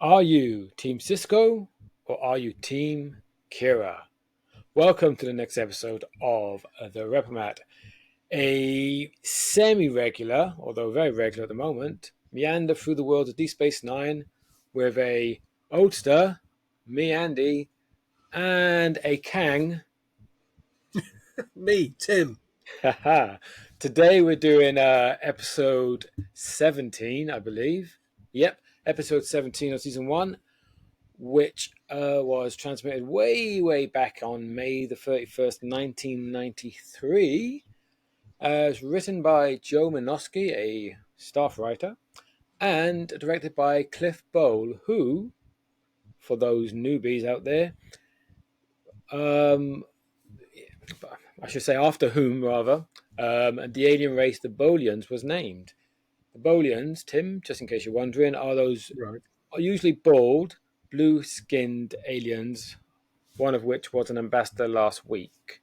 Are you Team Cisco or are you Team Kira? Welcome to the next episode of the Replimat, a semi-regular, although very regular at the moment, meander through the world of DS9 with a oldster, me Andy, and a Kang. Me, Tim. Today we're doing episode 17, I believe. Yep, episode 17 of season 1, which was transmitted way back on May the 31st, 1993. It's written by Joe Minosky, a staff writer, and directed by Cliff Bole, who, for those newbies out there, um, I should say after whom, rather, the alien race, the Bolians, was named. The Bolians, Tim, just in case you're wondering, are usually bald, blue-skinned aliens, one of which was an ambassador last week.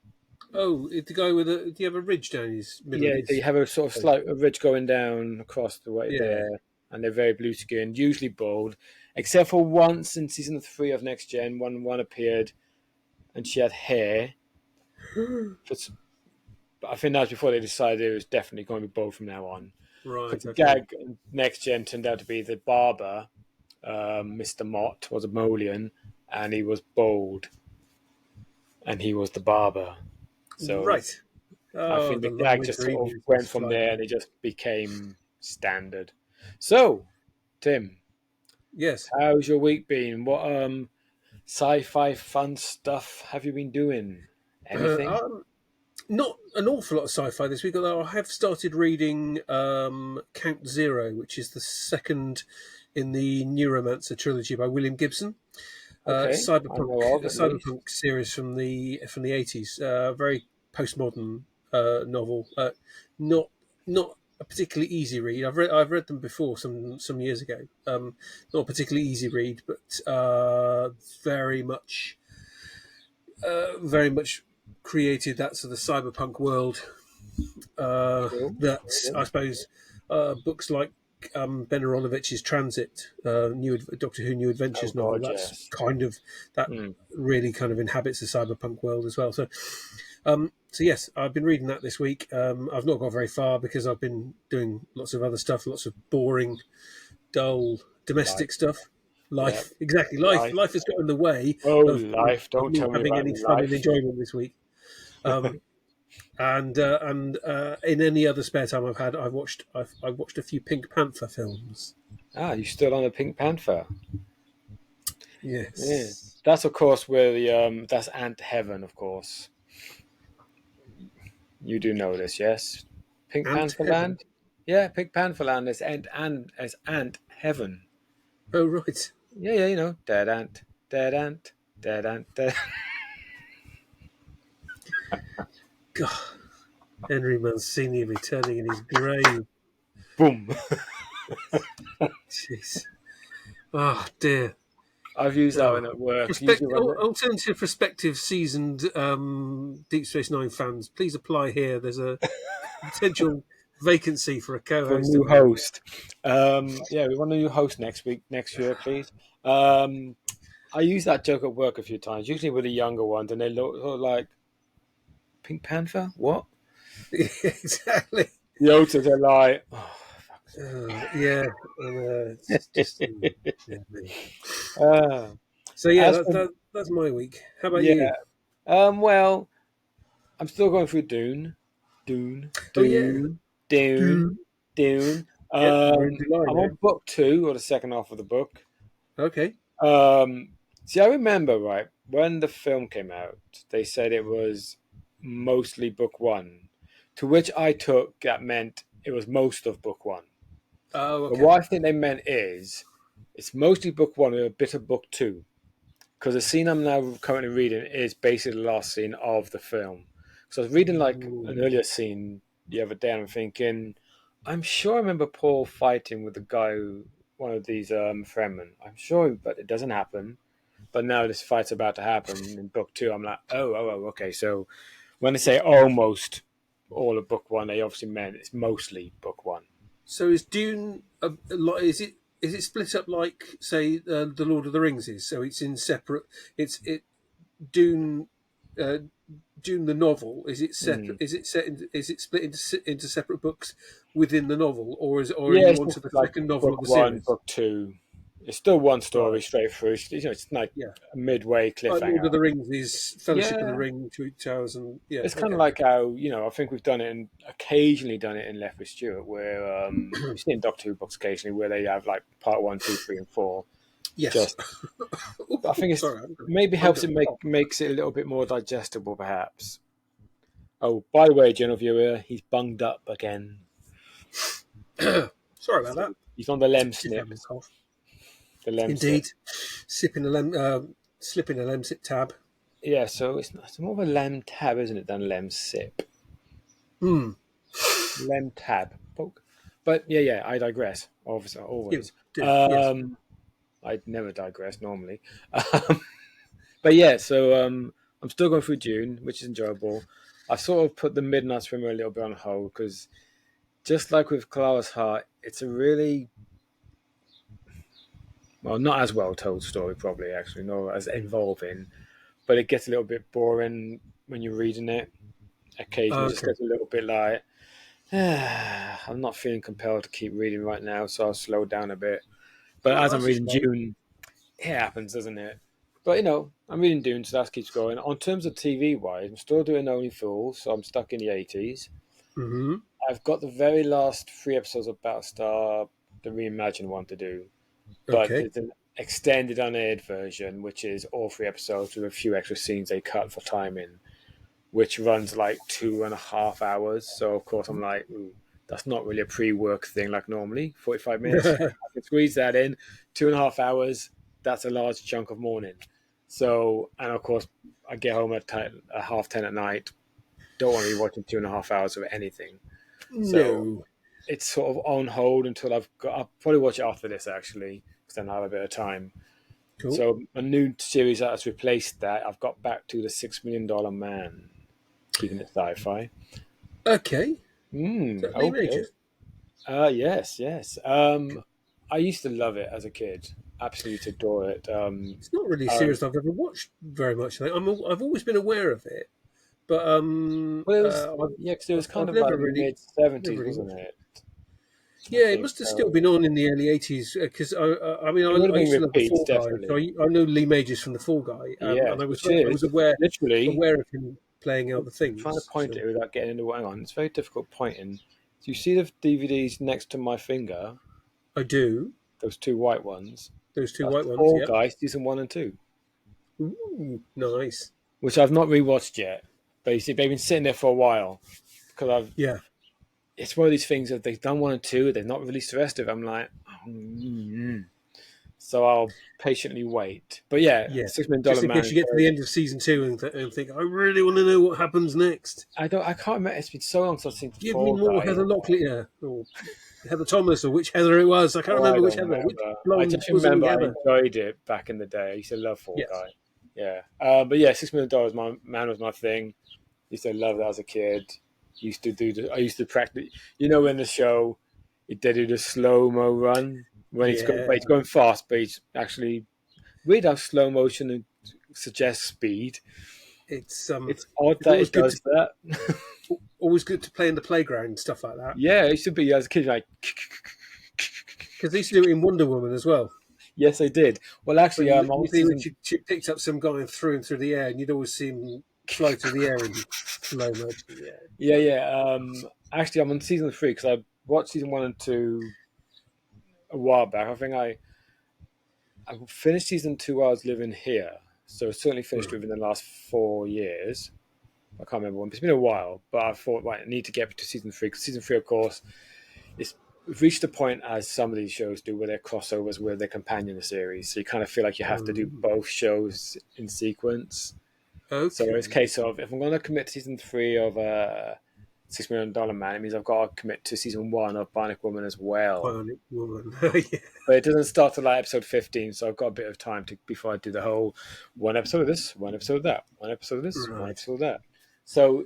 Oh, the guy with do you have a ridge down his middle? Yeah, they have a sort of slight ridge going down across the way there, and they're very blue-skinned, usually bald, except for once in season 3 of Next Gen, one appeared, and she had hair. But I think that was before they decided it was definitely going to be bald from now on. Right. The gag Next Gen turned out to be the barber, Mr. Mott, was a Molian, and he was bald, and he was the barber. So right. I think the gag just sort of went from there, and it just became standard. So, Tim, yes, how's your week been? What sci-fi fun stuff have you been doing? Anything? Not an awful lot of sci-fi this week, although I have started reading Count Zero, which is the second in the Neuromancer trilogy by William Gibson. Okay, cyberpunk series from the 80s. Very postmodern novel. Not a particularly easy read. I've read them before some years ago. Not a particularly easy read, but very much created that sort of cyberpunk world that I suppose books like Ben Aronovich's Transit, Doctor Who New Adventures novel. That's kind of really kind of inhabits the cyberpunk world as well. So yes, I've been reading that this week. I've not got very far because I've been doing lots of other stuff, lots of boring, dull domestic stuff. Life, exactly. Life has got in the way of me having any fun and enjoyment this week. And in any other spare time I've watched a few Pink Panther films. You still on the Pink Panther? Yes. Yeah. That's of course where the that's Ant Heaven, of course. You do know this, yes? Pink Panther Land? Yeah, Pink Panther Land is Ant Heaven. Oh right. Yeah, you know. Dead ant, dead ant, dead ant, dead. God, Henry Mancini returning in his grave. Boom. Jeez. Oh dear. I've used that one at work. Alternative perspective seasoned Deep Space Nine fans, please apply here. There's a potential vacancy for a co-host. For a new host. Yeah, we want a new host next year, please. I use that joke at work a few times, usually with the younger ones, and they look like Pink Panther? What? Exactly. The oldsters are like, yeah. So yeah, that's my week. How about you? Well, I'm still going through Dune. I'm on book 2, or the second half of the book. Okay. See, I remember, right, when the film came out, they said it was mostly book 1, to which I took that meant it was most of book 1. Oh, okay. But what I think they meant is it's mostly book 1 with a bit of book 2. Because the scene I'm now currently reading is basically the last scene of the film. So I was reading like an earlier scene the other day, and I'm thinking, I'm sure I remember Paul fighting with the guy one of these Fremen. I'm sure, but it doesn't happen. But now this fight's about to happen in book 2. I'm like, oh, okay. So when they say almost all of book 1, they obviously meant it's mostly book 1. So is Dune is it is it split up like, say, the Lord of the Rings is? So it's in separate. Dune. Uh, Dune the novel, is it separate? Mm. Is it set? Is it split into separate books within the novel, or are Yeah, you it's onto just the like second novel of book the one, series? book two. It's still one story Right. straight through. It's like Yeah. a midway Like Lord cliffhanger. of the Rings is Fellowship of the Yeah, Ring, Two Towers, and yeah. it's kind of Okay. like how I think we've done it and occasionally done it in Left with Stuart, where we've seen Doctor Who books occasionally where they have like part one, two, three, and four. Yes. Just, I think it's Sorry, maybe I'm helps gonna it cough. makes it a little bit more digestible, perhaps. Oh, by the way, general viewer, he's bunged up again. Sorry about that. He's on the lem Did have a snips, cough. the lem sip. Indeed. Slipping a lemsip tab. Yeah, so it's more of a lem tab, isn't it, than lem sip? Hmm. Lem tab. Poke. But yeah, I digress. Obviously, You always. do. Yes. I never digress normally. But yeah, so I'm still going through June, which is enjoyable. I sort of put the Midnight Swimmer a little bit on hold because just like with Clara's Heart, it's a really not as well told story, probably actually, not as involving, but it gets a little bit boring when you're reading it. Occasionally, it just Okay. gets a little bit like, I'm not feeling compelled to keep reading right now, so I'll slow down a bit. But Oh, as I'm that's a reading shame. June, it happens, doesn't it? But I'm reading Dune, so that keeps going. On terms of TV wise, I'm still doing Only Fools, so I'm stuck in the 80s. Mm-hmm. I've got the very last three episodes of Battlestar, the reimagined one to do, but Okay. there's an extended unaired version, which is all three episodes with a few extra scenes they cut for timing, which runs like 2.5 hours. So of course I'm like, ooh, that's not really a pre-work thing like normally. 45 minutes, I can squeeze that in. 2.5 hours, that's a large chunk of morning. So, and of course, I get home at 10 at night. Don't want to be watching 2.5 hours of anything. So No. it's sort of on hold until I'll probably watch it after this actually, because then I'll have a bit of time. Cool. So a new series that has replaced that, I've got back to the $6 Million Man, keeping it sci-fi. Okay. So Lee Okay. Majors. Yes, yes. I used to love it as a kid. Absolutely adore it. It's not really a series I've ever watched very much. I've always been aware of it, but Well, it was yeah, because it was kind I've of like never the really, mid never '70s, really wasn't watched it. it? I Yeah, it think must have still so. been on in the early '80s because I mean It would have I been used to love the repeats, Fall Guy, so definitely. I know Lee Majors from the Fall Guy, and Yes, which I was is literally aware of him playing out the trying to things. point So it without getting into. Hang on, it's very difficult pointing. So you see the DVDs next to my finger, I do those two white ones. those two That's white ones. Fall Yep. Guy season one and two, Ooh, nice. which I've not rewatched yet. Basically, they've been sitting there for a while because I've. Yeah, It's one of these things that they've done one and two, they've not released the rest of it. I'm like, so I'll patiently wait. But yeah, yeah. $6 Million Just in case Man. you get to the end of season two and think, I really want to know what happens next. I can't remember. It's been so long since I've seen the Give me Fall more Guy. Heather Locklear or Heather Thomas or which Heather it was. I can't Oh, I remember which don't Heather. Which remember. I blonde just bosomy remember I Heather? enjoyed it back in the day. I used to love Fall Yes. Guy. Yeah. But yeah, $6 Million Man was my thing. Used to love that as a kid. Used to do. I used to practice. In the show, they do the slow mo run when Yeah. he's going fast, but he's actually weird how slow motion suggests speed. It's It's odd it's that it does that. always good to play in the playground and stuff like that. Yeah, it should be as a kid like. Because they used to do it in Wonder Woman as well. Yes, I did. Well, actually, When I'm on usually when season. she picked up some guy and threw him through the air, and you'd always see him fly through the air in slow motion. Yeah, it's Yeah, great. yeah. Actually, I'm on season three because I watched season one and two a while back. I finished season two while I was living here, so certainly finished Hmm. within the last 4 years. I can't remember when. It's been a while, but I thought, right, I need to get to season three because season three, of course, it's we've reached a point as some of these shows do where they're crossovers with their companion series. So you kind of feel like you have to do both shows in sequence. So it's a Okay. case of if I'm going to commit to season three of $6 Million Man, it means I've got to commit to season one of Bionic Woman as well. Bionic Woman. Yeah. But it doesn't start till like episode 15, so I've got a bit of time to before I do the whole one episode of this, one episode of that, one episode of this, one Right. episode of that. So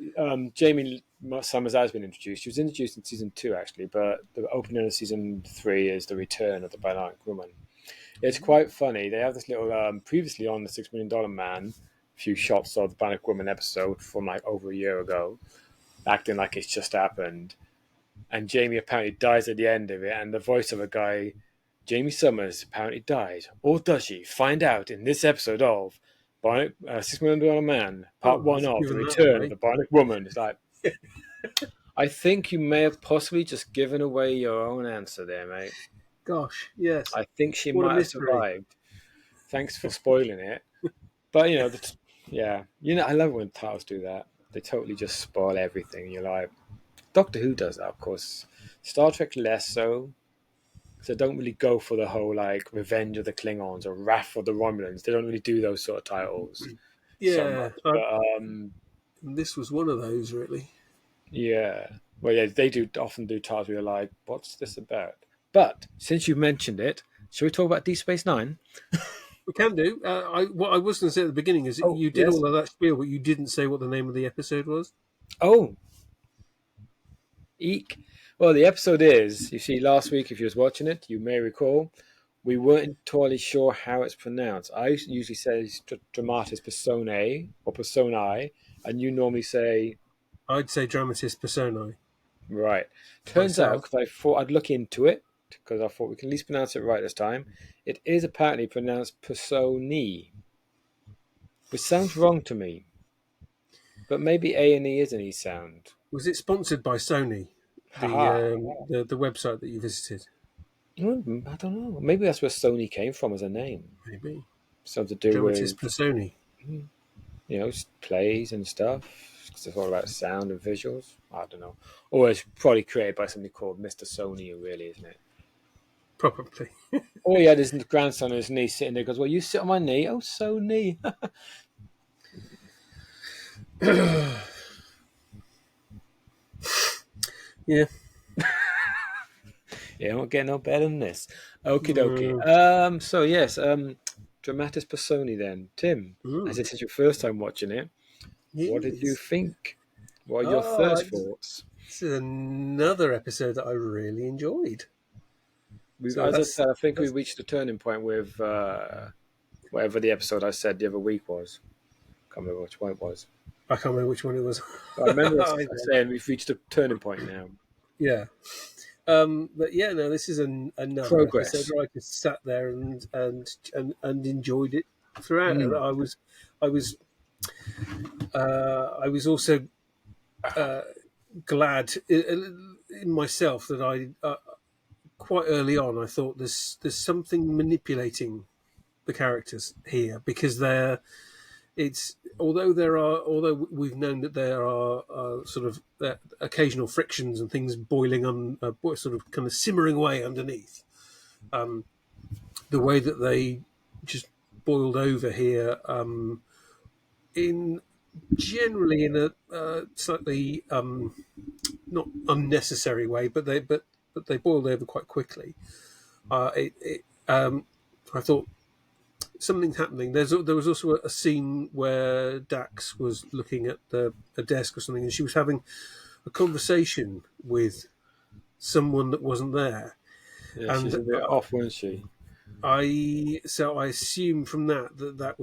Jamie Summers has been introduced. She was introduced in season 2 actually, but the opening of season 3 is the return of the Bionic Woman. It's quite funny. They have this little previously on the $6 Million Man, a few shots of the Bionic Woman episode from like over a year ago, acting like it's just happened. And Jamie apparently dies at the end of it, and the voice of a guy, Jamie Summers, apparently dies. Or does she? Find out in this episode of Bionic, $6 Million Man, Part 1 of The Return of the Bionic Woman. It's like, I think you may have possibly just given away your own answer there, mate. Gosh, yes. I think she might have survived. Thanks for spoiling it. But, I love when titles do that. They totally just spoil everything. You're like, Doctor Who does that, of course. Star Trek less so. So don't really go for the whole like Revenge of the Klingons or Wrath of the Romulans. They don't really do those sort of titles. Yeah, so much. But, this was one of those, really. Yeah, well, yeah, they do often do titles where you're like, "What's this about?" But since you mentioned it, shall we talk about Deep Space Nine? We can do. What I was going to say at the beginning is you did all of that spiel, but you didn't say what the name of the episode was. Oh, eek. Well, the episode is, you see, last week, if you was watching it, you may recall, we weren't entirely sure how it's pronounced. I usually say Dramatis Personae or Personae, and you normally say... I'd say Dramatis Personae. Right. Turns out, because I thought I'd look into it, because I thought we can at least pronounce it right this time, it is apparently pronounced Personae, which sounds wrong to me. But maybe A and E is an E sound. Was it sponsored by Sony? The website that you visited. I don't know. Maybe that's where Sony came from as a name. Maybe something to do Dramatis with Personae. Plays and stuff. Because it's all about sound and visuals. I don't know. Or it's probably created by somebody called Mr. Sony, really, isn't it? Probably. Or he had his grandson and his niece sitting there. Goes, well, you sit on my knee. Oh, Sony. Yeah. Yeah, I won't get no better than this. Okie dokie. So, yes, Dramatis Personae then. Tim, as this is your first time watching it, what did you think? What are your first thoughts? This is another episode that I really enjoyed. As I said, I think we reached a turning point with whatever the episode I said the other week was. I can't remember which one it was. I can't remember which one it was. But I remember saying we've reached a turning point now. Yeah. But yeah, no, this is another progress episode where I just sat there and enjoyed it throughout. And I was also glad in myself that I quite early on I thought there's something manipulating the characters here, because although we've known that there are sort of occasional frictions and things boiling on sort of kind of simmering away underneath, the way that they just boiled over here generally in a slightly not unnecessary way, but they boiled over quite quickly. I thought something's happening. There was also a scene where Dax was looking at a desk or something, and she was having a conversation with someone that wasn't there. Yeah, she's a bit off, wasn't she? So I assume from that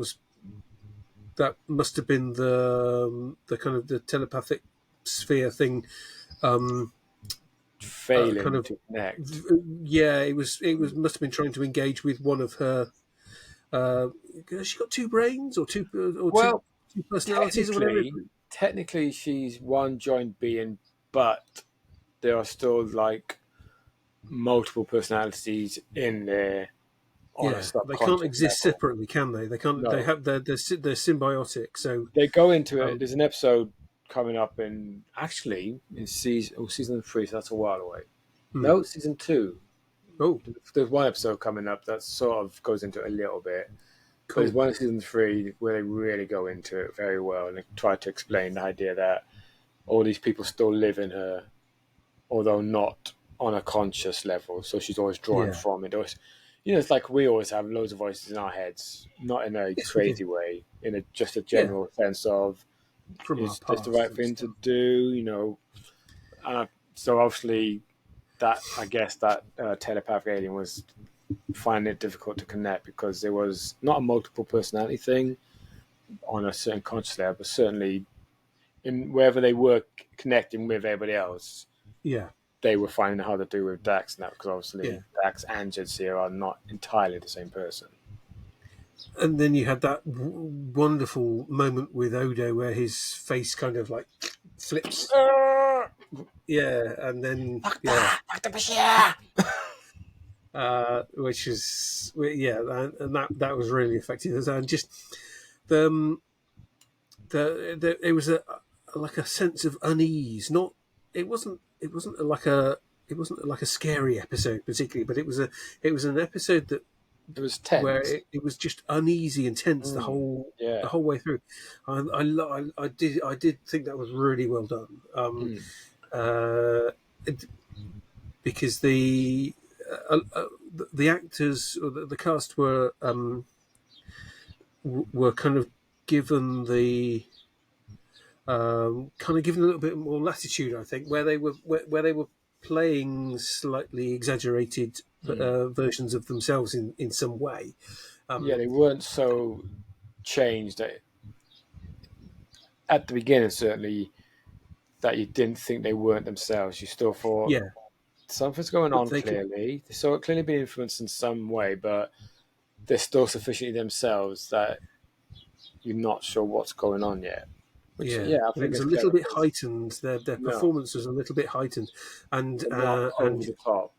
must have been the kind of the telepathic sphere thing. Failing kind of, to connect. Yeah, it was must have been trying to engage with one of her. Has she got two brains or two personalities or whatever? Technically, she's one joint being, but there are still like multiple personalities in there. Yeah, they can't exist separately, can they? They can't. No. They're symbiotic. So they go into it. There's an episode coming up in season 3. So that's a while away. No, season 2. Oh, there's one episode coming up that sort of goes into it a little bit. Cool. There's one in season 3 where they really go into it very well, and they try to explain the idea that all these people still live in her, although not on a conscious level. So she's always drawing from it. It's like we always have loads of voices in our heads, not in a crazy way, in just a general sense of from our is this the past right and thing stuff. to do? So obviously that I guess that telepathic alien was finding it difficult to connect because there was not a multiple personality thing on a certain conscious level, but certainly in wherever they were connecting with everybody else, Yeah, they were finding it hard to do with Dax now because yeah. obviously Dax and Jadzia are not entirely the same person. And then you had that wonderful moment with Odo where his face kind of like flips. Yeah, and then Dr. Bashir! which is and that was really effective. And just the it was a like a sense of unease. Not it wasn't like a scary episode particularly, but it was an episode that It was where tense. it was just uneasy and tense the Yeah. whole way through. I did think that was really well done. Mm. It, because the actors or the cast were kind of given the kind of given a little bit more latitude, I think, where they were playing slightly exaggerated versions of themselves in some way. Yeah, Um, they weren't so changed at the beginning, certainly, that you didn't think they weren't themselves. You still thought yeah, something's going but on they could. clearly. They saw it clearly being influenced in some way, but they're still sufficiently themselves that you're not sure what's going on yet. Which, Yeah, yeah, I but it think was is a little clever bit because heightened. Their no, performance was a little bit heightened, and but not over the top.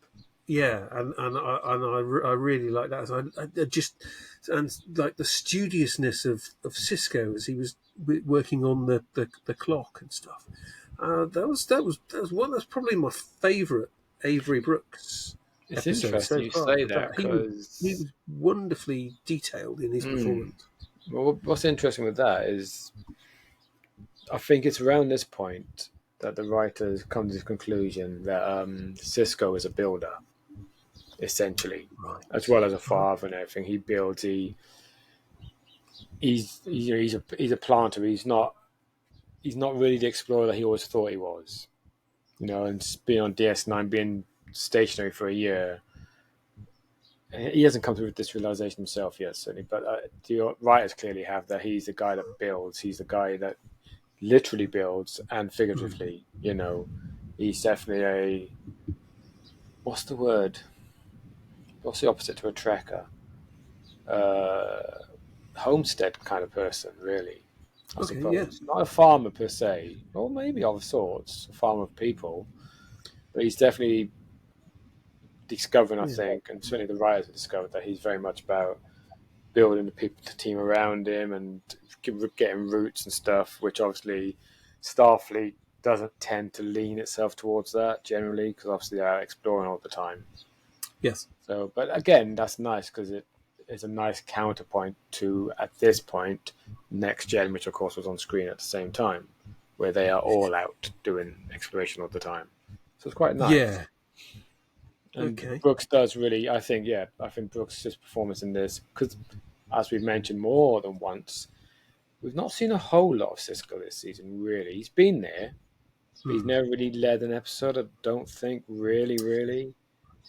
yeah, I really like that. So I just and like the studiousness of Cisco as he was working on the clock and stuff. That's probably my favourite Avery Brooks It's episode so interesting you far. say I that thought he because was wonderfully detailed in his performance. well, what's interesting with that is I think it's around this point that the writers come to the conclusion that Cisco is a builder, essentially, as Right. well as a Oh, father and everything. He builds. He's a planter. He's not really the explorer that he always thought he was. And being on DS9, being stationary for a year, he hasn't come to this realization himself yet, certainly. But the writers clearly have that he's the guy that builds. He's the guy that literally builds and figuratively. He's definitely a what's the word? What's the opposite to a trekker? Uh, Homestead kind of person, really. I okay, yeah. suppose not a farmer per se, or maybe of sorts, a farmer of people, but he's definitely discovering, I Yeah. think, and certainly the writers have discovered that he's very much about building the team around him and getting roots and stuff, which obviously Starfleet doesn't tend to lean itself towards that generally because obviously they're exploring all the time. Yes. So, but again, that's nice because it is a nice counterpoint to at this point Next Gen, which of course was on screen at the same time, where they are all out doing exploration all the time. So it's quite nice. Yeah. And Okay. Brooks does really, I think Brooks' performance in this, because as we've mentioned more than once, we've not seen a whole lot of Cisco this season, really. He's been there, but he's Hmm. never really led an episode, I don't think, really.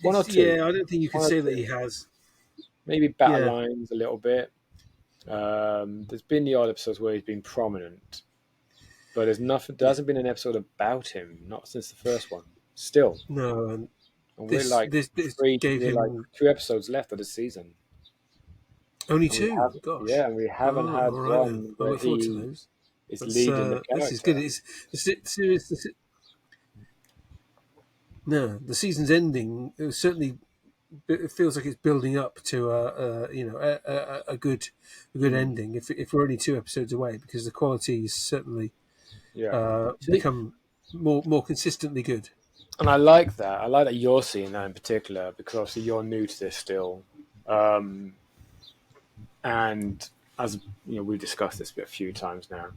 One or two. Yeah, I don't think you could One or say that he two. has. Maybe battle Yeah. lines a little bit. There's been the odd episodes where he's been prominent, but there Yeah. hasn't been an episode about him, not since the first one. Still. No, and And this gave we're like him 2 episodes left of the season. only And we two. have Gosh. yeah, and we haven't Oh, had all right then. one I where look forward to he those. is That's leading the this is good. character. It's the series. No, the season's ending. It was certainly. It feels like it's building up to a good Mm, ending. If we're only 2 episodes away, because the quality is certainly yeah. See, become more consistently good. and I like that. I like that you're seeing that in particular because obviously you're new to this still. Um, and as we've discussed this a few times now.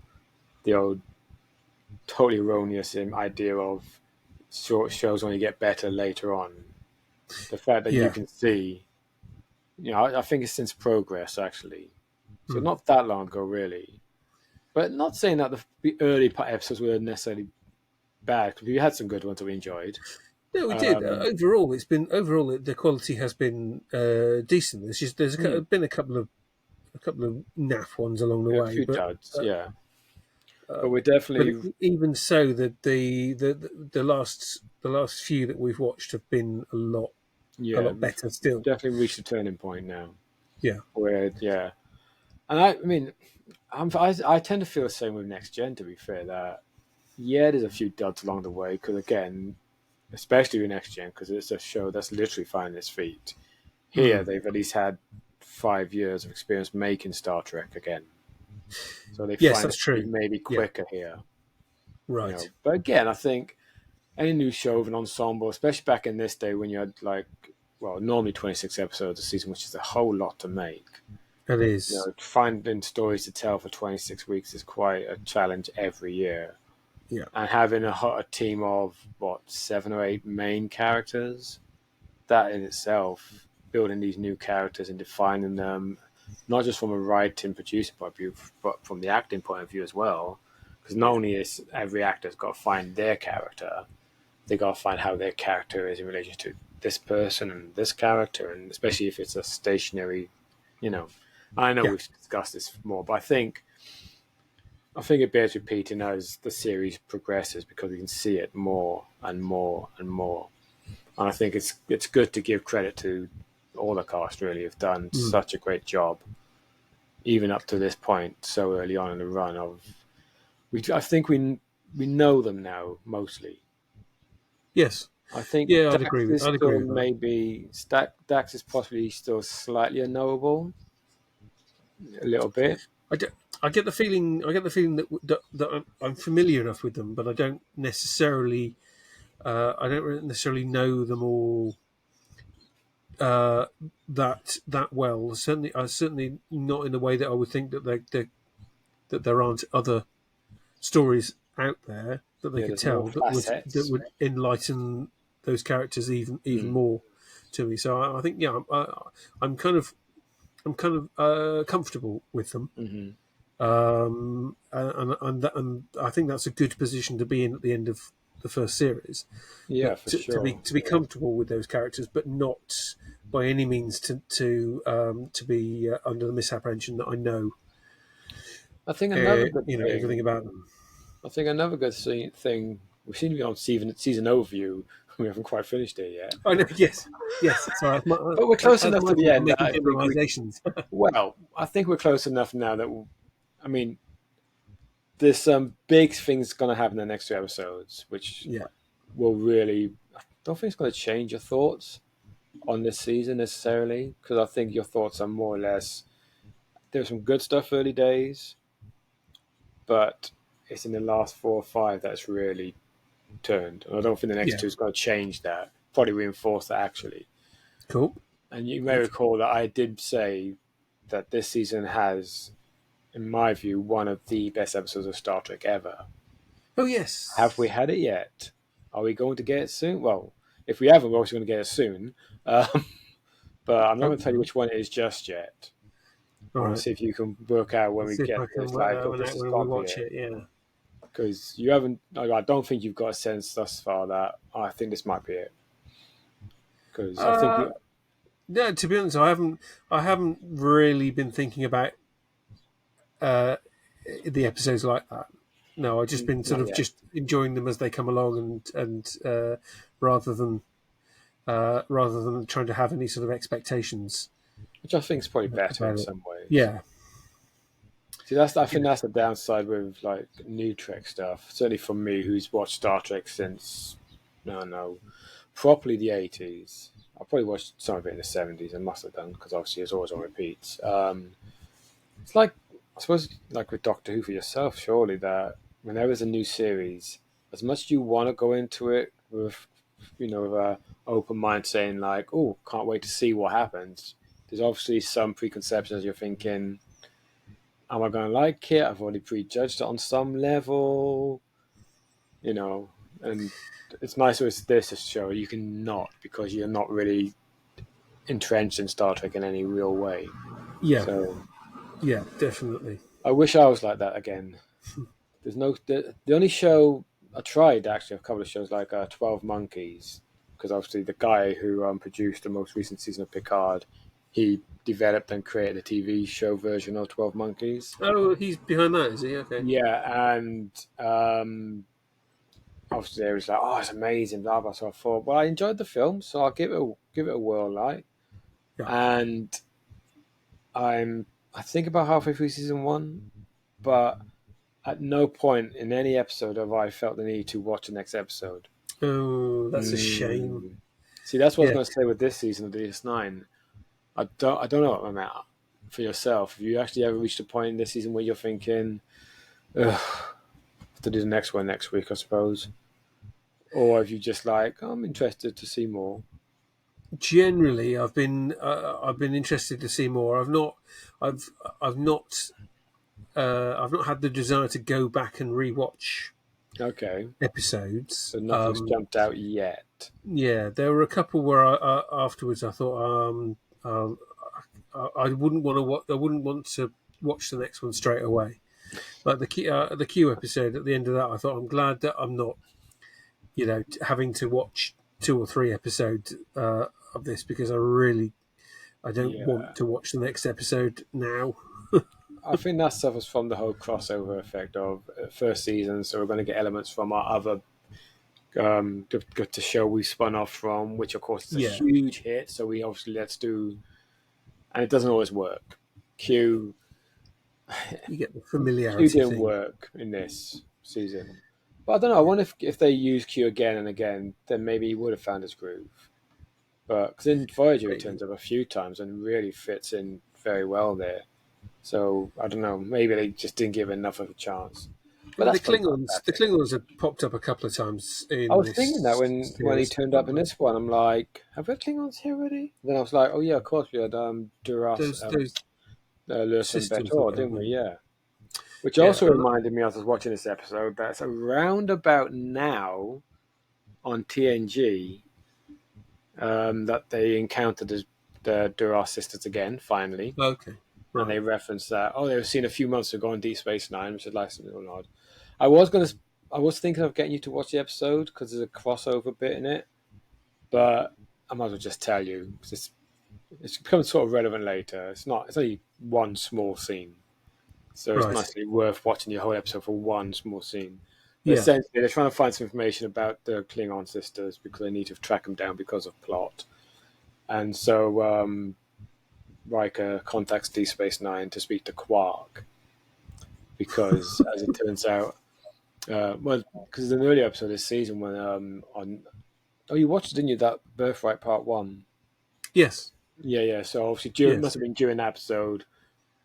The old totally erroneous idea of short shows only get better later on. The fact that you Yeah. can see, I think it's since Progress actually, so Hmm. not that long ago really. But not saying that the early episodes were necessarily bad, because we had some good ones that we enjoyed. No, we did. Overall, the quality has been decent. There's been a couple of naff ones along the A way, few but duds, yeah. But we're definitely. but even so, the last few that we've watched have been a lot better still. Definitely reached a turning point now. Yeah. Where, yeah. And I mean, I tend to feel the same with Next Gen, to be fair, that, yeah, there's a few duds along the way, because again, especially with Next Gen, because it's a show that's literally finding its feet. Here, they've at least had 5 years of experience making Star Trek again. So they find that's true. Maybe quicker here. Right. You know? But again, I think any new show of an ensemble, especially back in this day when you had normally 26 episodes a season, which is a whole lot to make. It is. You know, finding stories to tell for 26 weeks is quite a challenge every year. Yeah. And having a team of, 7 or 8 main characters, that in itself, building these new characters and defining them, not just from a writing, producing point of view, but from the acting point of view as well. Because not only is every actor's got to find their character, they got to find how their character is in relation to this person and this character, and especially if it's a stationary, I know we've discussed this more, but I think it bears repeating as the series progresses, because we can see it more and more and more. And I think it's good to give credit to all the cast, really, have done such a great job, even up to this point, so early on in the run of. I think we know them now mostly. Yes. I think I'd agree with that. Maybe Dax is possibly still slightly unknowable, a little bit. I get the feeling that I'm familiar enough with them, but I don't necessarily know them all that well. Certainly not in the way that I would think that there aren't other stories out there that they could tell that would enlighten those characters even more to me. So I think I'm kind of comfortable with them. Mm-hmm. And I think that's a good position to be in at the end of the first series. Yeah, for sure. To be comfortable with those characters, but not by any means to be under the misapprehension that I know. I think another good thing, everything about them. I think another good thing. We seem to be on season overview. We haven't quite finished it yet. Oh no! Yes. Sorry, but we're close enough to the end. I think we're close enough now that, there's some big things going to happen in the next 2 episodes, which will really. I don't think it's going to change your thoughts on this season necessarily, because I think your thoughts are more or less. There's some good stuff early days, but it's in the last 4 or 5 that's really turned. And I don't think the next 2 is going to change that. Probably reinforce that, actually. Cool. And you may recall that I did say that this season has, in my view, one of the best episodes of Star Trek ever. Oh, yes. Have we had it yet? Are we going to get it soon? Well, if we haven't, we're also going to get it soon. But I'm not going to tell you which one it is just yet. Right. See if you can work out when we get this. When we watch it, yeah. Because you haven't. I don't think you've got a sense thus far that I think this might be it. Because I think. Yeah, to be honest, I haven't really been thinking about the episodes like that. No, I've just been just enjoying them as they come along, and rather than trying to have any sort of expectations. Which I think is probably better in some ways. Yeah. See, I think that's the downside with like new Trek stuff. Certainly for me, who's watched Star Trek since properly the 80s. I probably watched some of it in the 70s and must have done, because obviously it's always on repeats. It's like, I suppose, like with Doctor Who for yourself, surely, that when there is a new series, as much as you want to go into it with an open mind, saying like, oh, can't wait to see what happens. There's obviously some preconceptions. You're thinking, am I going to like it? I've already prejudged it on some level, and it's nice with this show. You can not, because you're not really entrenched in Star Trek in any real way. Yeah. So, yeah, definitely. I wish I was like that again. There's the only show I tried actually a couple of shows like 12 Monkeys, because obviously the guy who produced the most recent season of Picard, he developed and created a TV show version of 12 Monkeys. Oh, he's behind that, is he? Okay. Yeah, and obviously it was like, oh, it's amazing, blah blah. So I thought, well, I enjoyed the film, so I'll give it a whirl, like. Yeah. And I think about halfway through season one, but at no point in any episode have I felt the need to watch the next episode. Oh, that's a shame. See, that's what I was going to say with this season of DS9. I don't know what I'm at for yourself. Have you actually ever reached a point in this season where you're thinking, ugh, have to do the next one next week, I suppose? Or have you just like, I'm interested to see more? Generally, I've been interested to see more. I've not had the desire to go back and rewatch episodes. So nothing's jumped out yet. Yeah, there were a couple where afterwards I thought I wouldn't want to watch the next one straight away. Like the Q episode at the end of that, I thought I'm glad that I'm not, having to watch 2 or 3 episodes of this, because I don't want to watch the next episode now. I think that suffers from the whole crossover effect of first season, so we're going to get elements from our other to show we spun off from, which of course is a huge hit. So we obviously and it doesn't always work. Q, you get the familiarity. Q didn't work in this season, but I don't know. I wonder if they use Q again and again, then maybe he would have found his groove. But because in Voyager he turns up a few times and really fits in very well there. So I don't know. Maybe they just didn't give enough of a chance. But the Klingons have popped up a couple of times. I was thinking that when he turned up in this one, I'm like, have we had Klingons here already? And then I was like, oh yeah, of course we had Duras, Lewis and Betor, didn't we? Yeah. Which also reminded me as I was watching this episode that's around about now on TNG that they encountered the Duras sisters again, finally. Okay. Right. And they referenced that, they were seen a few months ago on Deep Space Nine, which is like something or odd. I was thinking of getting you to watch the episode because there's a crossover bit in it, but I might as well just tell you because it's become sort of relevant later. It's only one small scene, so it's nicely worth watching the whole episode for one small scene. But essentially, they're trying to find some information about the Klingon sisters because they need to track them down because of plot, and so Riker contacts Deep Space Nine to speak to Quark because, as it turns out, because in an earlier episode of this season when you watched it, didn't you? That Birthright Part 1. Yes. Yeah. So obviously, it must have been during that episode.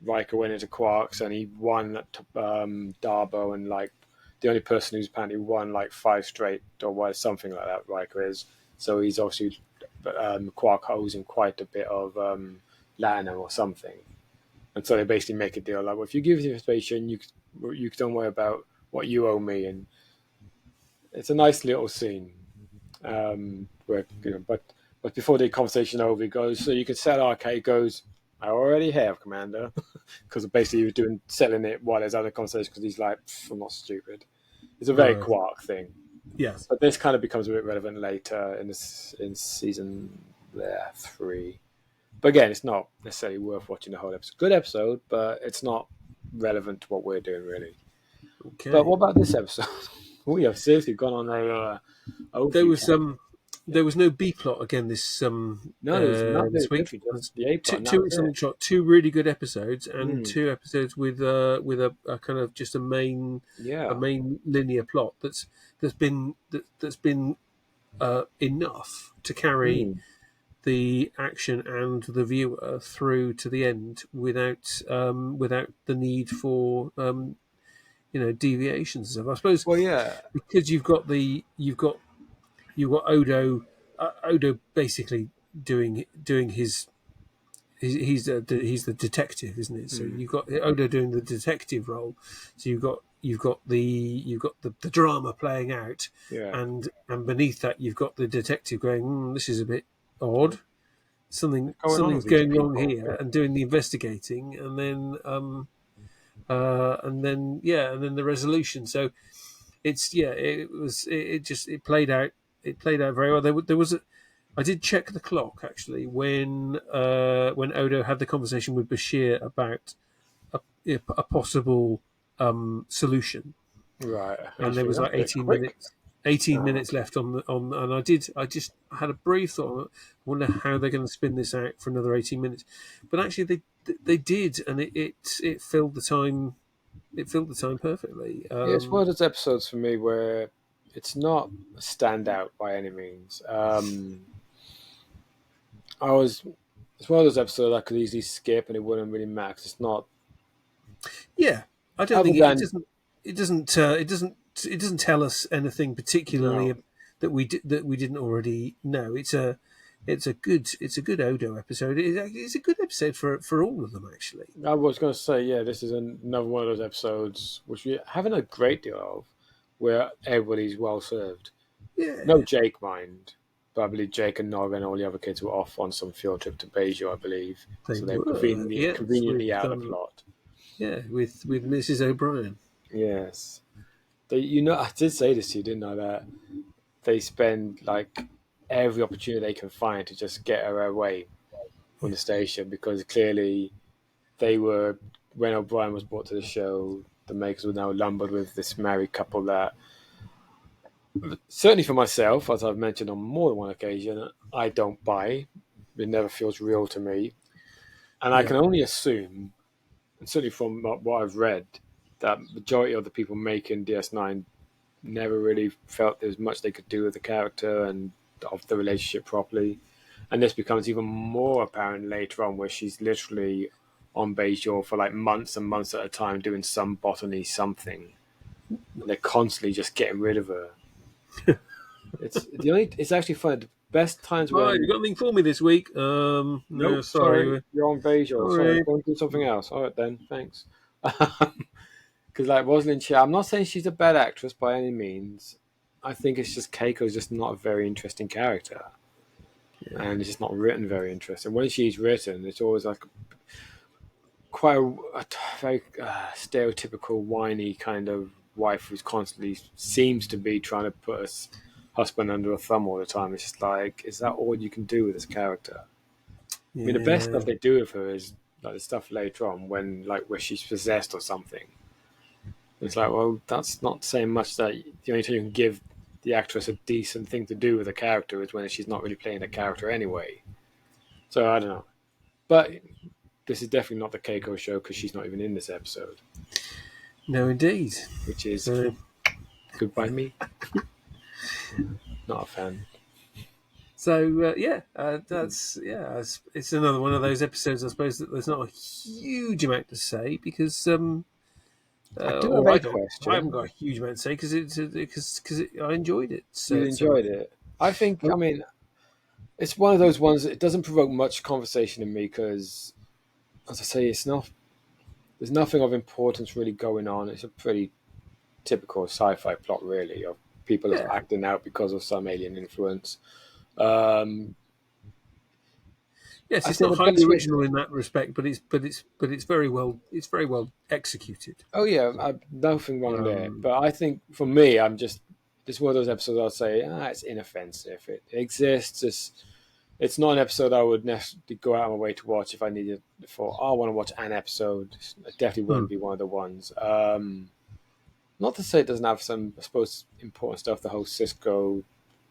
Riker went into Quark's and he won Darbo, and like the only person who's apparently won like 5 straight or something like that. Riker is. So he's obviously Quark owes him quite a bit of Latinum or something, and so they basically make a deal like, well, if you give us information, you don't worry about what you owe me, and it's a nice little scene. Where but before the conversation over, he goes, so you can sell Arcade. He goes, I already have, Commander, because basically he was selling it while there's other conversation because he's like, I'm not stupid. It's a very Quark thing. Yes, but this kind of becomes a bit relevant later in season 3. But again, it's not necessarily worth watching the whole episode. Good episode, but it's not relevant to what we're doing, really. Okay. But what about this episode? We have seriously gone on a... there was no B plot again this this week. Two really good episodes and 2 episodes with a kind of just a main linear plot that's been enough to carry the action and the viewer through to the end without the need for deviations and stuff. I suppose. Well, because you've got Odo basically doing his. He's the detective, isn't it? So you've got Odo doing the detective role. So you've got the drama playing out, and beneath that you've got the detective going, this is a bit odd. Something's going wrong here, and doing the investigating, and then and then the resolution. So it played out. It played out very well. There was I did check the clock actually when Odo had the conversation with Bashir about a possible solution, Right. and there Actually, was that's like a bit 18 minutes. quick. 18 Oh, minutes left and I just had a brief thought. I wonder how they're going to spin this out for another 18 minutes, but actually they did, and it filled the time. It filled the time perfectly. yeah, it's one of those episodes for me where it's not a standout by any means. I was. It's one of those episodes I could easily skip and it wouldn't really matter. 'Cause it's not. Yeah, I don't Other think it than doesn't. It doesn't. It doesn't tell us anything particularly no, that we didn't already know. It's a good Odo episode. It's a good episode for all of them actually. I was going to say, yeah, this is another one of those episodes which we haven't a great deal of, where everybody's well served. No Yeah, Jake, mind, but I believe Jake and Nog and all the other kids were off on some field trip to Beijing, I believe. they So they were were. Yes, conveniently out of the plot. with Mrs. O'Brien. Yes. I did say this to you, didn't I? That they spend like every opportunity they can find to just get her away from Yeah, the station because clearly they were when O'Brien was brought to the show. The makers were now lumbered with this married couple that, certainly for myself, as I've mentioned on more than one occasion, I don't buy. It never feels real to me, and I yeah, can only assume, and certainly from what I've read, that majority of the people making DS9 never really felt there was much they could do with the character and of the relationship properly. And this becomes even more apparent later on, where she's literally on Bejor for like months and months at a time doing some botany something. And they're constantly just getting rid of her. It's actually fun. The best times Right, you when got anything for me this week? No, nope, sorry, sorry. you're on Bejor. Sorry, Sorry. go and do something else. All right then, thanks. Because like Rosalind Chia, I'm not saying she's a bad actress by any means. I think it's just Keiko's just not a very interesting character, Yeah, and it's just not written very interesting. When she's written, it's always like quite a very stereotypical whiny kind of wife who's constantly seems to be trying to put her husband under a thumb all the time. It's just like, is that all you can do with this character? I mean, the best yeah, stuff they do with her is like the stuff later on when like where she's possessed or something. It's like, well, that's not saying much. That the only time you can give the actress a decent thing to do with a character is when she's not really playing the character anyway. So I don't know, but this is definitely not the Keiko show because she's not even in this episode, no, indeed. which is So, good by me. Not a fan. it's another one of those episodes. I suppose that there's not a huge amount to say because I do have or a I haven't question. got a huge amount to say because I enjoyed it. You So enjoyed it. I think. I mean, it's one of those ones. It doesn't provoke much conversation in me because, as I say, it's not. There's nothing of importance really going on. It's a pretty typical sci-fi plot, really, of people yeah, acting out because of some alien influence. Um, yes, I it's think not the highly best way. original in that respect, but it's very well executed. Oh yeah, nothing wrong there. Um, But I think for me, I'm just. It's one of those episodes I'll say, it's inoffensive. It exists. It's not an episode I would necessarily go out of my way to watch if I needed for. Oh, I want to watch an episode. It definitely hmm, wouldn't be one of the ones. Not to say it doesn't have some, I suppose, important stuff. The whole Cisco,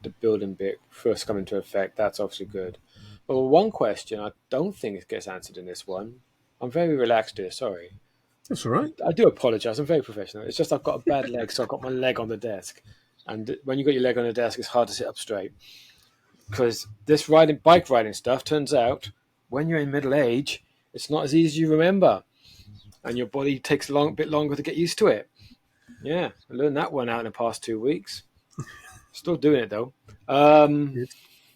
the building bit first coming into effect. That's obviously good. But one question I don't think it gets answered in this one. I'm very relaxed here. Sorry. that's all right. I do apologise. I'm very professional. It's just I've got a bad leg, so I've got my leg on the desk. And when you got your leg on the desk, it's hard to sit up straight. Because this bike riding stuff turns out, when you're in middle age, it's not as easy as you remember, and your body takes a bit longer to get used to it. Yeah, I learned that one out in the past 2 weeks. Still doing it though. Good.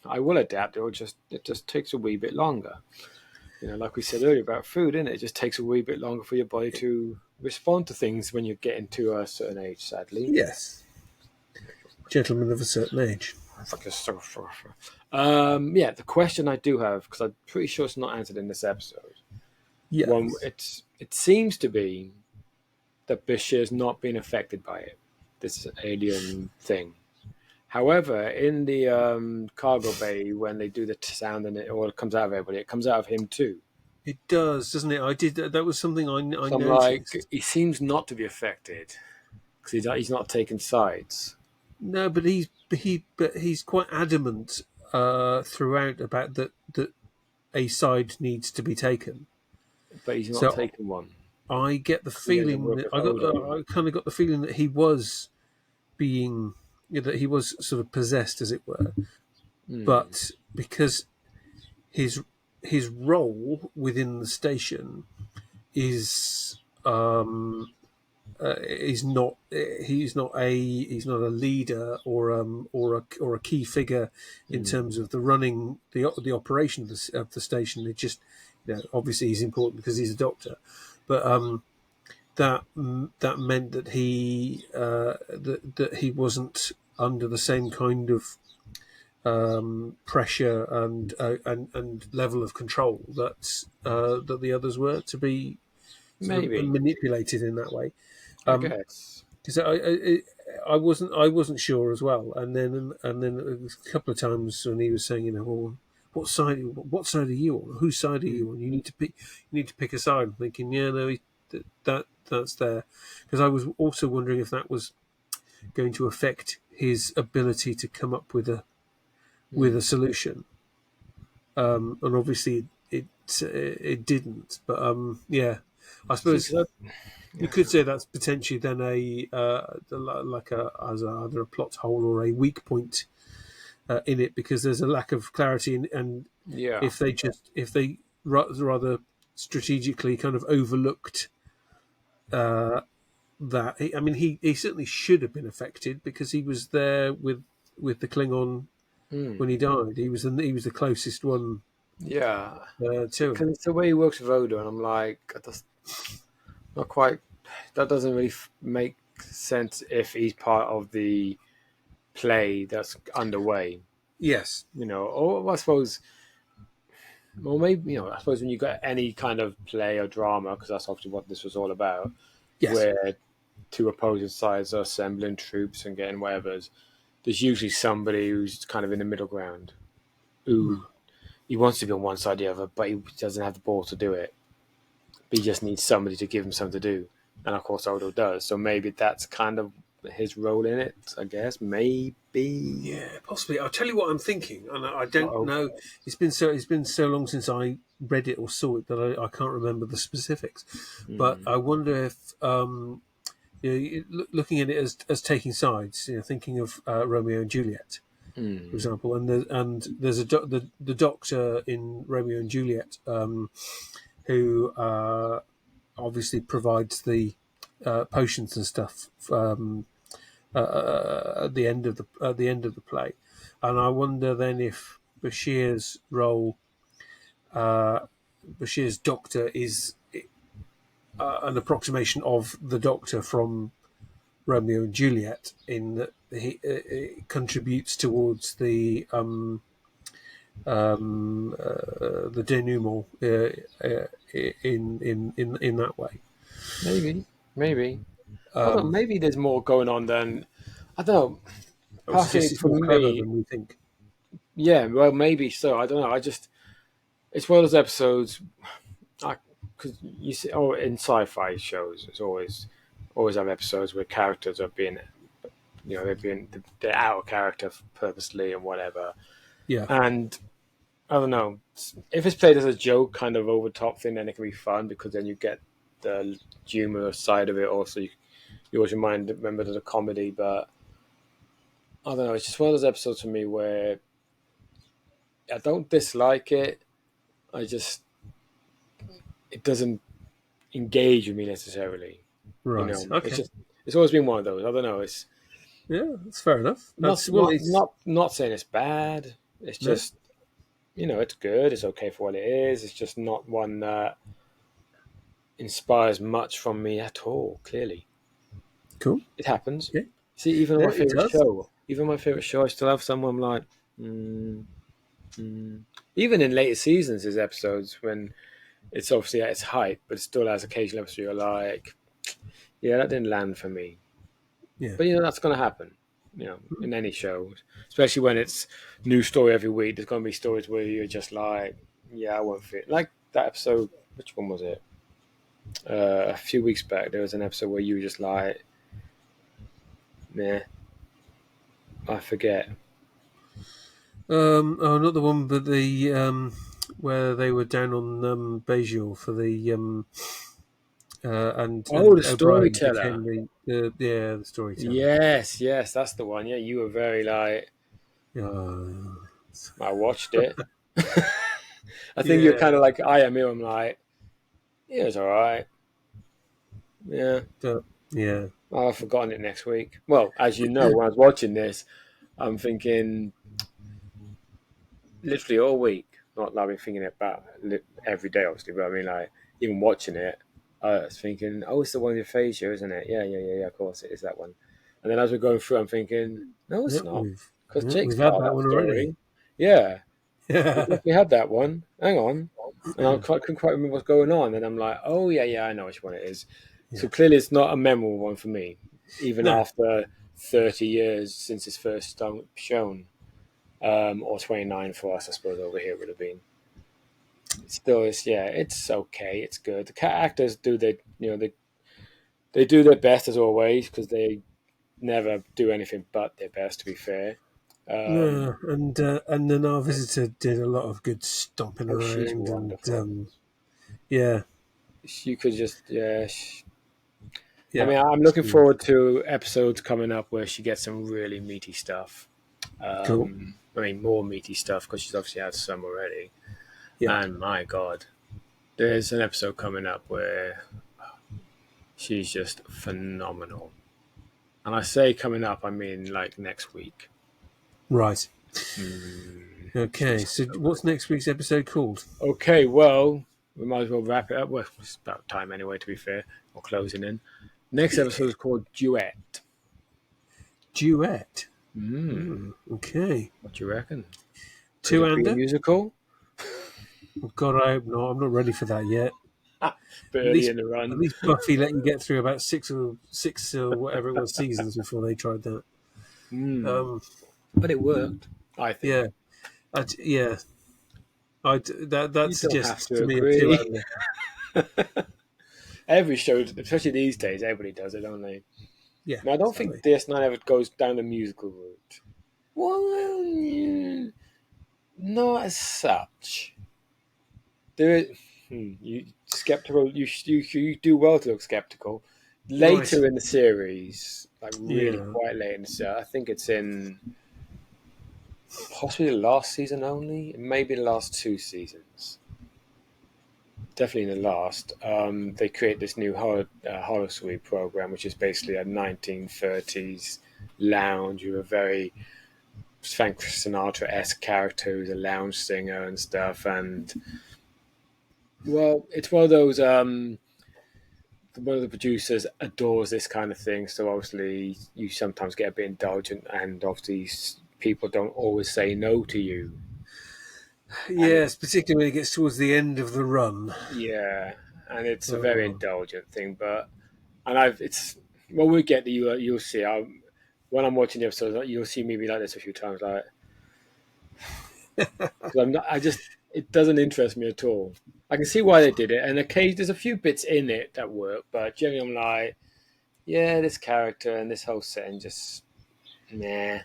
I will adapt. It just takes a wee bit longer. Like we said earlier about food, innit? It just takes a wee bit longer for your body to respond to things when you're getting to a certain age. Sadly, Yes, gentlemen of a certain age. The question I do have, because I'm pretty sure it's not answered in this episode. Yes. It seems to be that Bashir's not been affected by it, this alien thing. However, in the cargo bay, when they do the sound and it all comes out of everybody, it comes out of him too. It does, doesn't it? I did. That was something I So I'm like, noticed. he seems not to be affected because he's not taking sides. No, but he's quite adamant throughout about that a side needs to be taken. But he's not So taking one. I get the He doesn't feeling work that with Odo. I kind of got the feeling that he was being that he was sort of possessed, as it were. But because his role within the station is he's not a leader or a key figure in terms of the running the operation of the station. It just obviously he's important because he's a doctor, but that meant that he wasn't under the same kind of pressure and level of control that the others were, to be sort of Maybe, manipulated in that way. I guess. Because I wasn't sure as well, and then a couple of times when he was saying, well, what side are you on? Whose side are you on? You need to pick a side. I'm thinking, yeah, no, that's there, because I was also wondering if that was going to affect his ability to come up with a solution, and obviously it didn't. But yeah, I suppose you could say that's potentially then either a plot hole or a weak point in it, because there's a lack of clarity, and Yeah. if they rather strategically kind of overlooked that. I mean, he certainly should have been affected because he was there with the Klingon when he died. He was the closest one Yeah. to him. Because it's the way he works with Odo, and I'm like, that's not quite. That doesn't really make sense if he's part of the play that's underway. Yes. Or I suppose, well, maybe I suppose when you got any kind of play or drama, because that's obviously what this was all about, Yes. where two opposing sides are assembling troops and getting whatever's, there's usually somebody who's kind of in the middle ground, who he wants to be on one side or the other, but he doesn't have the ball to do it. But he just needs somebody to give him something to do, and of course Odo does. So maybe that's kind of his role in it, I guess. Maybe. Yeah, possibly. I'll tell you what I'm thinking, and I don't know. It's been so long since I read it or saw it that I can't remember the specifics. But I wonder if looking at it as taking sides, thinking of Romeo and Juliet, for example, and there's the doctor in Romeo and Juliet who obviously provides the potions and stuff at the end of the play, and I wonder then if Bashir's role, Bashir's doctor, is an approximation of the Doctor from Romeo and Juliet, in that he contributes towards the denouement in that way. Maybe. I don't know, maybe there's more going on than, I don't know. Partially It's for more clever me, than we think. yeah. Well, maybe so. I don't know. It's one of those episodes. Because you see, in sci-fi shows, it's always have episodes where characters are being, they're out of character purposely and whatever. Yeah. And I don't know, if it's played as a joke, kind of over top thing, then it can be fun because then you get the humorous side of it. Also, you always remember the comedy, but I don't know. It's just one of those episodes for me where I don't dislike it. It doesn't engage with me necessarily. Right. Okay. It's always been one of those. I don't know. It's that's fair enough. Not saying it's bad. It's just it's good. It's okay for what it is. It's just not one that inspires much from me at all. Clearly, cool. It happens. Yeah. See, even my favorite show, I still have someone like. Even in later seasons, there's episodes when it's obviously at its height, but it still has occasional episodes you're like, Yeah, that didn't land for me. Yeah. But that's going to happen. In any show, especially when it's new story every week. There's going to be stories where you're just like, yeah, I won't fit. Like that episode. Which one was it? A few weeks back, there was an episode where you were just like, nah, I forget. Oh, not the one, but the where they were down on Bejor for the Oh, the and O'Brien storyteller. became the storyteller. Yes, that's the one. Yeah, you were very like, Uh, I watched it. I think you're yeah, kind of like I am here. I'm like, yeah, it's all right. Yeah, yeah, I've forgotten it next week. Well, as you know, when I was watching this, I'm thinking literally all week. Not like I've been thinking about every day, obviously, but I mean, like, even watching it, I was thinking, oh, it's the one with Aphasia, isn't it? Yeah, of course it is that one. And then as we're going through, I'm thinking, no, it's yeah. not. Because Jake's We've had part of that that one already. story. Yeah, we Yeah, definitely had that one. Hang on. And couldn't quite remember what's going on. And I'm like, oh, yeah, I know which one it is. So yeah. clearly it's not a memorable one for me, even No, after 30 years since it's first shown. Or 29 for us, I suppose, over here would have been. Still, it's okay, it's good. The actors do they do their best as always because they never do anything but their best. To be fair, no, and then our visitor did a lot of good stomping she's around, and wonderful. yeah, You could just I yeah, mean, I'm looking forward to episodes coming up where she gets some really meaty stuff. cool, I mean, more meaty stuff because she's obviously had some already. yeah, And my God, there's an episode coming up where she's just phenomenal. And I say coming up, I mean like next week. right. Okay, She's so so what's good. next week's episode called? Okay, well, we might as well wrap it up. Well, it's about time anyway, to be fair. We're closing in. Next episode is called Duet. Duet. Mm, Okay. what do you reckon? Could it be a Two-hander? musical? Oh, God, I hope not. I'm not ready for that yet. Bit At early least, in the at run. least Buffy let you get through about six or whatever it was seasons before they tried that. Mm, Um, but it worked, I think. yeah, yeah. That You don't have suggests to to me a agree. two-hander. Every show, especially these days, everybody does it, don't they? Yeah, Now, I don't think exactly. DS9 ever goes down the musical route. Well, yeah, not as such. There is you skeptical. You do well to look skeptical. Right. Later in the series, like really Yeah. quite late in the series, I think it's in possibly the last season only, maybe the last two seasons. Definitely in the last, they create this new horror suite program, which is basically a 1930s lounge with a very Frank Sinatra-esque character who's a lounge singer and stuff. And well, it's one of those. One of the producers adores this kind of thing, so obviously you sometimes get a bit indulgent, and obviously people don't always say no to you. And Yes, particularly when it gets towards the end of the run. yeah, and it's a very Oh. indulgent thing. But and I've it's when we get the you'll see. When I'm watching the episodes, you'll see me be like this a few times, like because I'm not. I just it doesn't interest me at all. I can see why they did it, and occasionally there's a few bits in it that work, but generally I'm like, yeah, this character and this whole setting just nah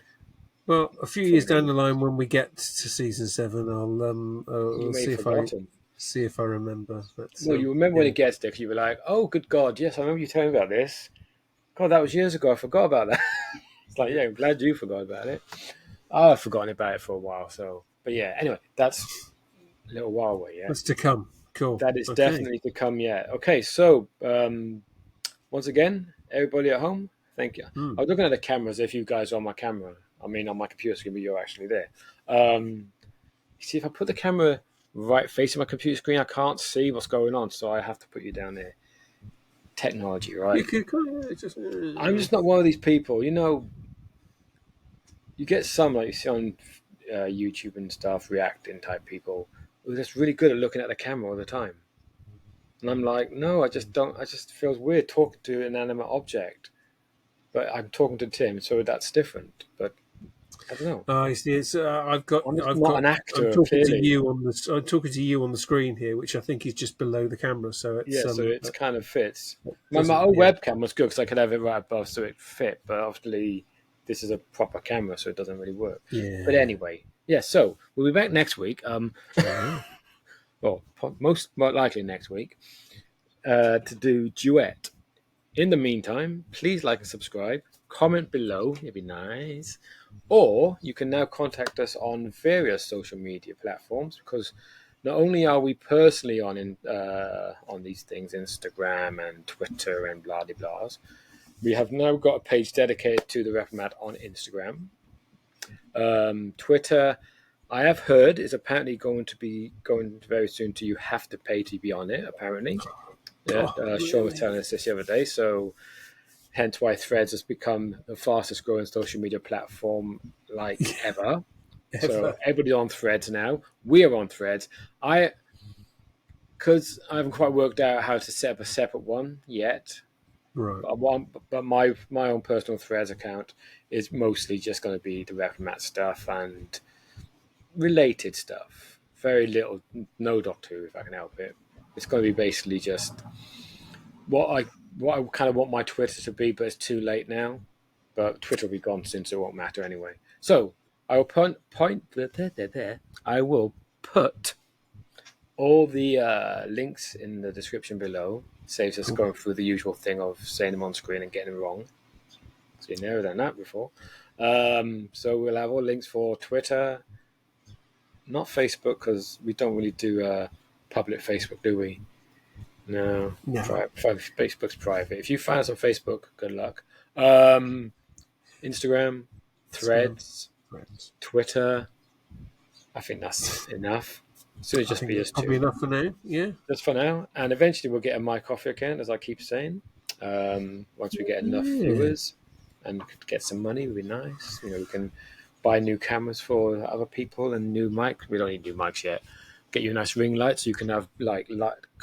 Well, a few for years down me. the line, when we get to season 7, You I'll may have forgotten. see if I remember. But No, you remember when yeah, it gets there, 'cause you were like, oh, good God, yes, I remember you telling me about this. God, that was years ago. I forgot about that. It's like, yeah, I'm glad you forgot about it. Oh, I've forgotten about it for a while. So, but yeah, anyway, that's a little while away. Yeah, that's to come. Cool. that is Okay. definitely to come. Yeah. Okay. So, once again, everybody at home, thank you. Hmm. I was looking at the cameras. If you guys are on my camera, I mean, on my computer screen, but you're actually there. You see, if I put the camera right facing my computer screen, I can't see what's going on. So I have to put you down there. Technology, You right? could just. I'm just not one of these people. You get some like you see on YouTube and stuff, reacting type people who are just really good at looking at the camera all the time. And I'm like, no, I just don't. I just feels weird talking to an inanimate object, but I'm talking to Tim, so that's different. But I don't know. You see, it's I'm just not an I'm actor, talking to clearly. you on the I'm talking to you on the screen here, which I think is just below the camera, so it's Yeah, so it's kind of fits. My doesn't old yeah. webcam was good because I could have it right above, so it fit. But obviously, this is a proper camera, so it doesn't really work. But Yeah. anyway, yeah. So we'll be back next week. Well, most likely next week, to do duet. In the meantime, please like and subscribe. Comment below, it'd be nice. Or you can now contact us on various social media platforms because not only are we personally on these things, Instagram and Twitter and blah blah blahs, we have now got a page dedicated to the Replimat on Instagram. Twitter, I have heard, is apparently going to be going very soon to you have to pay to be on it, apparently. Sean was telling us this the other day, so hence why Threads has become the fastest growing social media platform ever. So everybody's on Threads now. We're on Threads. Because I haven't quite worked out how to set up a separate one yet. Right. But my own personal Threads account is mostly just going to be the Replimat stuff and related stuff. Very little, no Doctor Who if I can help it. It's going to be basically just what I kind of want my Twitter to be, but it's too late now. But Twitter will be gone soon, so it won't matter anyway. So I will I will put all the links in the description below. Saves us going through the usual thing of saying them on screen and getting them wrong. So you've never done that before. So we'll have all links for Twitter, not Facebook, because we don't really do public Facebook, do we? No. Facebook's private. If you find us on Facebook, good luck. Instagram, Threads, Twitter. I think that's enough. So it'll just be us probably two. enough for now. Yeah, just for now. And eventually we'll get a mic off account, as I keep saying. Once we get enough viewers and get some money, it'll be nice. We can buy new cameras for other people and new mics. We don't need new mics yet. Get you a nice ring light so you can have light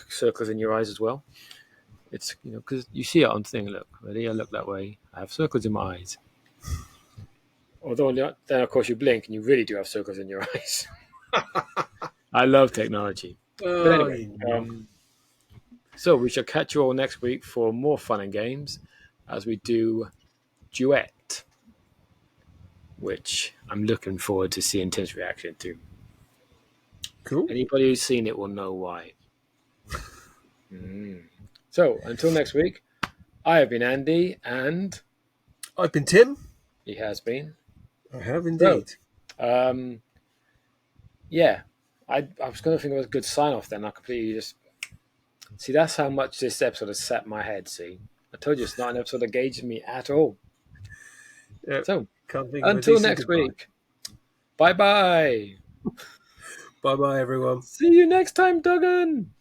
circles in your eyes as well. It's because you see it on thing. Look, ready? I look that way. I have circles in my eyes. Although then of course you blink and you really do have circles in your eyes. I love technology. But anyway, so we shall catch you all next week for more fun and games as we do Duet, which I'm looking forward to seeing Tim's reaction to. Cool. Anybody who's seen it will know why. So until next week, I have been Andy and I've been Tim. He has been. I have indeed. So, yeah, I was going to think it was a good sign off then. I completely just see that's how much this episode has sat in my head. See, I told you it's not an episode that gauges me at all. So until next week, bye bye. Bye bye everyone. See you next time, Duggan.